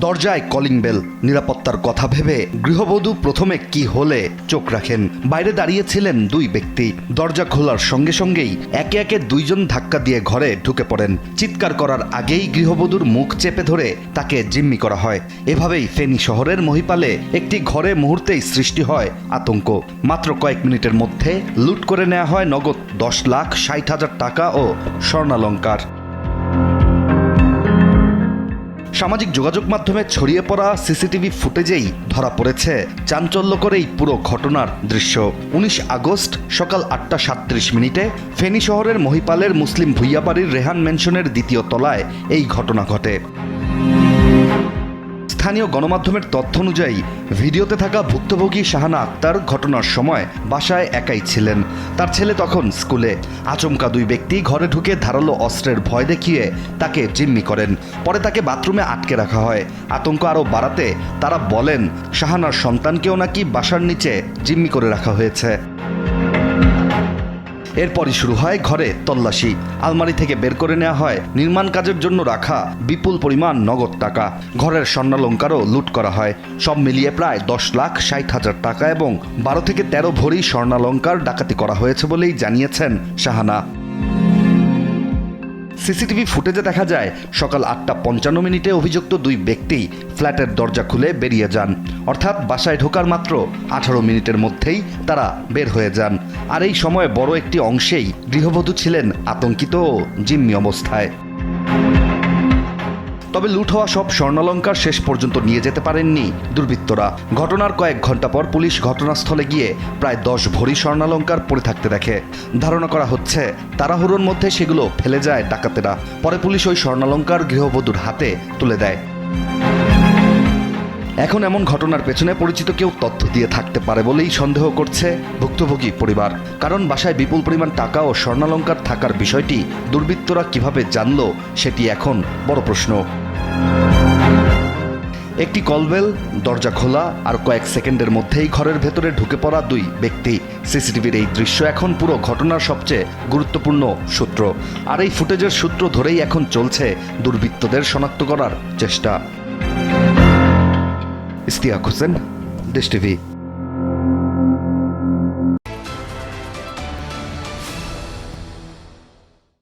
দরজায় calling bell. নিরাপত্তার কথা ভেবে গৃহবধূ প্রথমে কি হলে চোখ রাখেন। বাইরে দাঁড়িয়েছিলেন দুই ব্যক্তি। দরজা খোলার সঙ্গে সঙ্গেই একে একে দুইজন ধাক্কা দিয়ে ঘরে ঢুকে পড়েন। চিৎকার করার আগেই গৃহবধূর মুখ চেপে ধরে তাকে জিম্মি করা হয়। এভাবেই ফেনী শহরের মহিপালে একটি ঘরে মুহূর্তেই সৃষ্টি হয় আতঙ্ক। মাত্র কয়েক মিনিটের মধ্যে লুট করে নেওয়া হয় নগদ 10,60,000 টাকা ও স্বর্ণালংকার। সামাজিক যোগাযোগ মাধ্যমে ছড়িয়ে পড়া সিসিটিভি ফুটেজেই ধরা পড়েছে চাঞ্চল্যকর এই পুরো ঘটনার দৃশ্য। 19 আগস্ট সকাল 8:37 ফেনী শহরের মহিপালের মুসলিম ভুইয়াবাড়ির রেহান ম্যানশনের দ্বিতীয় তলায় এই ঘটনা ঘটে। স্থানীয় গণমাধ্যমের তথ্য অনুযায়ী ভিডিওতে থাকা ভুক্তভোগী শাহানা আক্তার ঘটনার সময় বাসায় একাই ছিলেন। তার ছেলে তখন স্কুলে। আচমকা দুই ব্যক্তি ঘরে ঢুকে ধারালো অস্ত্রের ভয় দেখিয়ে তাকে জিম্মি করেন। পরে তাকে বাথরুমে আটকে রাখা হয়। আতঙ্ক আরও বাড়াতে তারা বলেন শাহানার সন্তানকেও নাকি বাসার নিচে জিম্মি করে রাখা হয়েছে। এরপরই শুরু হয় ঘরে তল্লাশি। আলমারি থেকে বের করে নেওয়া হয় নির্মাণ কাজের জন্য রাখা বিপুল পরিমাণ নগদ টাকা। ঘরের স্বর্ণালংকারও লুট করা হয়। সব মিলিয়ে প্রায় 10,60,000 টাকা এবং 12 থেকে 13 ভরি স্বর্ণালংকার ডাকাতি করা হয়েছে বলেই জানিয়েছেন শাহানা। সিসিটিভি ফুটেজে দেখা যায় সকাল 8:55 অভিযুক্ত দুই ব্যক্তি ফ্ল্যাটের দরজা খুলে বেরিয়ে যান। অর্থাৎ বাসায় ঢোকার মাত্র 18 মিনিটের মধ্যেই তারা বের হয়ে যান। আর এই সময়ে বড় একটি অংশেই গৃহবধূ ছিলেন আতঙ্কিত ও জিম্মি অবস্থায়। তবে লুট হওয়া সব স্বর্ণালংকার শেষ পর্যন্ত নিয়ে যেতে পারেননি দুর্বৃত্তরা। ঘটনার কয়েক ঘন্টা পর পুলিশ ঘটনাস্থলে গিয়ে প্রায় 10 ভরি স্বর্ণালংকার পড়ে থাকতে দেখে। ধারণা করা হচ্ছে তাড়াহুড়োর মধ্যে সেগুলো ফেলে যায় ডাকাতেরা। পরে পুলিশ ওই স্বর্ণালংকার গৃহবধূর হাতে তুলে দেয়। এখন এমন ঘটনার পেছনে পরিচিত কেউ তথ্য দিয়ে থাকতে পারে বলেই সন্দেহ করছে ভুক্তভোগী পরিবার। কারণ বাসায় বিপুল পরিমাণ টাকা ও স্বর্ণালংকার থাকার বিষয়টি দুর্বৃত্তরা কিভাবে জানল সেটি এখন বড় প্রশ্ন। একটি কলবেল, দরজা খোলা আর কয়েক সেকেন্ডের মধ্যেই ঘরের ভেতরে ঢুকে পড়া দুই ব্যক্তি। সিসিটিভির এই দৃশ্য এখন পুরো ঘটনার সবচেয়ে গুরুত্বপূর্ণ সূত্র। আর এই ফুটেজের সূত্র ধরেই এখন চলছে দুর্বৃত্তদের শনাক্ত করার চেষ্টা। ইশতিয়াক হোসেন, দেশ টিভি।